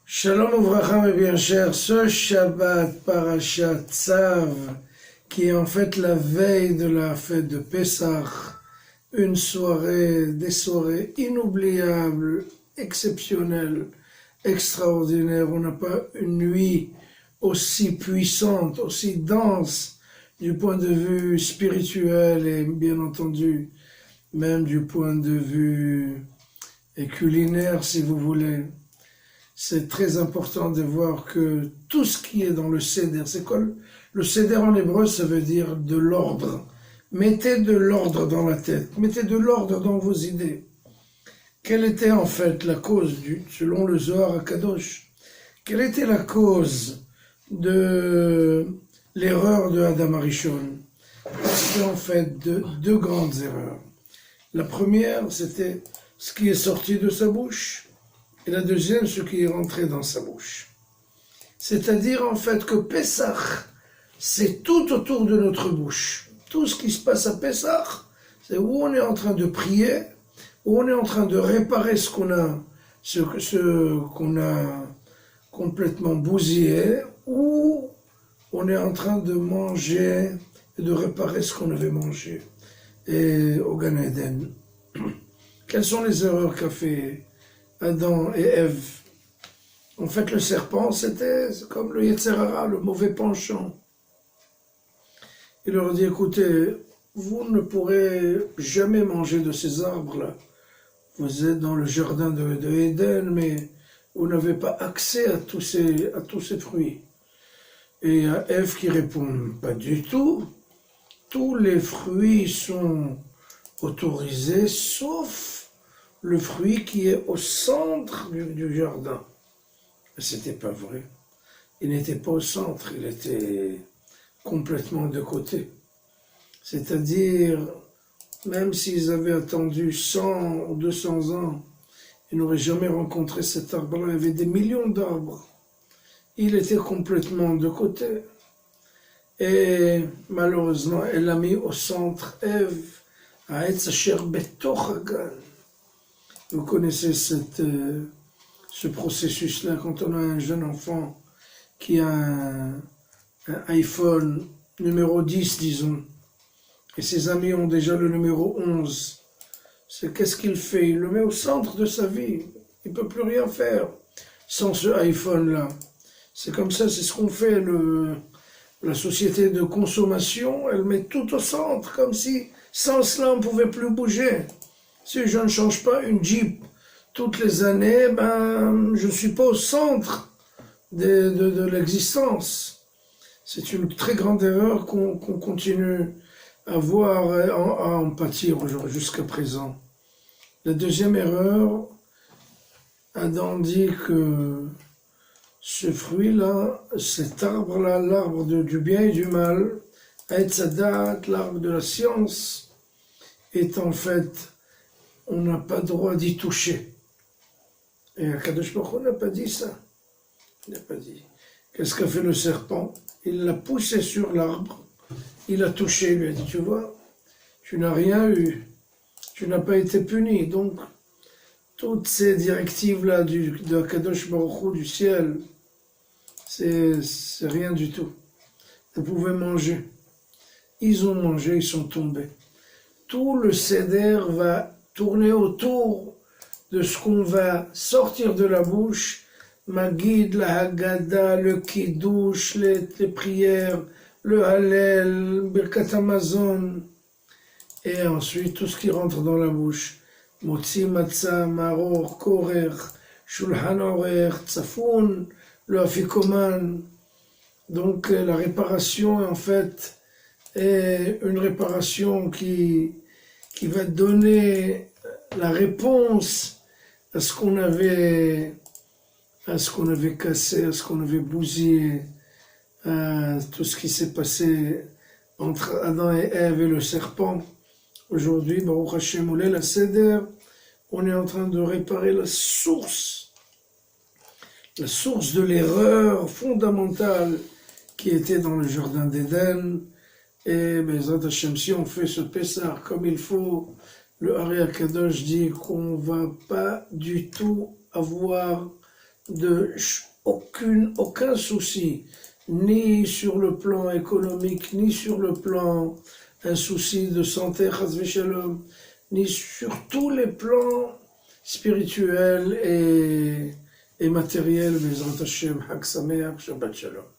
Shalom Ouvracha, mes bien chers, ce Shabbat Parashat Tzav, qui est en fait la veille de la fête de Pessah, une soirée, des soirées inoubliables, exceptionnelles, extraordinaires. On n'a pas une nuit aussi puissante, aussi dense du point de vue spirituel et bien entendu, même du point de vue culinaire, si vous voulez. C'est très important de voir que tout ce qui est dans le Seder, c'est quoi le Seder en hébreu, ça veut dire de l'ordre. Mettez de l'ordre dans la tête, mettez de l'ordre dans vos idées. Quelle était en fait la cause, selon le Zohar HaKadosh, quelle était la cause de l'erreur de Adam HaRishon? C'était en fait deux grandes erreurs. La première, c'était ce qui est sorti de sa bouche. Et la deuxième, ce qui est rentré dans sa bouche. C'est-à-dire, en fait, que Pessah, c'est tout autour de notre bouche. Tout ce qui se passe à Pessah, c'est où on est en train de prier, où on est en train de réparer ce qu'on a complètement bousillé, où on est en train de manger et de réparer ce qu'on avait mangé. Et au Gan Eden. Quelles sont les erreurs qu'a fait Adam et Ève? En fait, le serpent, c'était comme le Yetzer Hara, le mauvais penchant. Il leur dit, écoutez, vous ne pourrez jamais manger de ces arbres-là. Vous êtes dans le jardin de Éden, mais vous n'avez pas accès à tous ces fruits. Et à Ève qui répond, pas du tout. Tous les fruits sont autorisés, sauf le fruit qui est au centre du jardin. C'était pas vrai. Il n'était pas au centre, il était complètement de côté. C'est-à-dire, même s'ils avaient attendu 100 ou 200 ans, ils n'auraient jamais rencontré cet arbre-là. Il y avait des millions d'arbres. Il était complètement de côté. Et malheureusement, elle a mis au centre Ève, à Etz Asher Betoch Hagan. Vous connaissez ce processus-là quand on a un jeune enfant qui a un iPhone numéro 10, disons, et ses amis ont déjà le numéro 11. Qu'est-ce qu'il fait? Il le met au centre de sa vie. Il ne peut plus rien faire sans ce iPhone-là. C'est comme ça, c'est ce qu'on fait. La société de consommation, elle met tout au centre, comme si sans cela on ne pouvait plus bouger. Si je ne change pas une Jeep toutes les années, je ne suis pas au centre de l'existence. C'est une très grande erreur qu'on continue à voir, à en pâtir jusqu'à présent. La deuxième erreur, Adam dit que ce fruit-là, cet arbre-là, l'arbre du bien et du mal, Etz Hadat, l'arbre de la science, est en fait, on n'a pas le droit d'y toucher. Et Akadosh Baruch Hu n'a pas dit ça. Il n'a pas dit. Qu'est-ce qu'a fait le serpent? Il l'a poussé sur l'arbre, il a touché, il lui a dit, tu vois, tu n'as rien eu, tu n'as pas été puni. Donc, toutes ces directives-là de Akadosh Baruch Hu, du ciel, c'est rien du tout. Vous pouvez manger. Ils ont mangé, ils sont tombés. Tout le Seder va tourner autour de ce qu'on va sortir de la bouche, Magid, la Haggadah, le Kiddush, les prières, le Hallel, Birkat Hamazon, et ensuite tout ce qui rentre dans la bouche, Motzi, Matzah, Maror, Korer, Shulchan Orer, Tzafun, le Afikoman. Donc la réparation en fait est une réparation qui va donner la réponse à ce qu'on avait cassé, à ce qu'on avait bousillé, à tout ce qui s'est passé entre Adam et Ève et le serpent. Aujourd'hui, Baruch Hashem, la Seder, on est en train de réparer la source de l'erreur fondamentale qui était dans le jardin d'Éden Et Bezrat Hashem, si on fait ce Pessah comme il faut, le Ari Akadosh dit qu'on va pas du tout avoir aucun souci, ni sur le plan économique, ni sur le plan un souci de santé, chas v'shalom, ni sur tous les plans spirituels et matériels. Bezrat Hashem, Hag Sameach, Shabbat Shalom.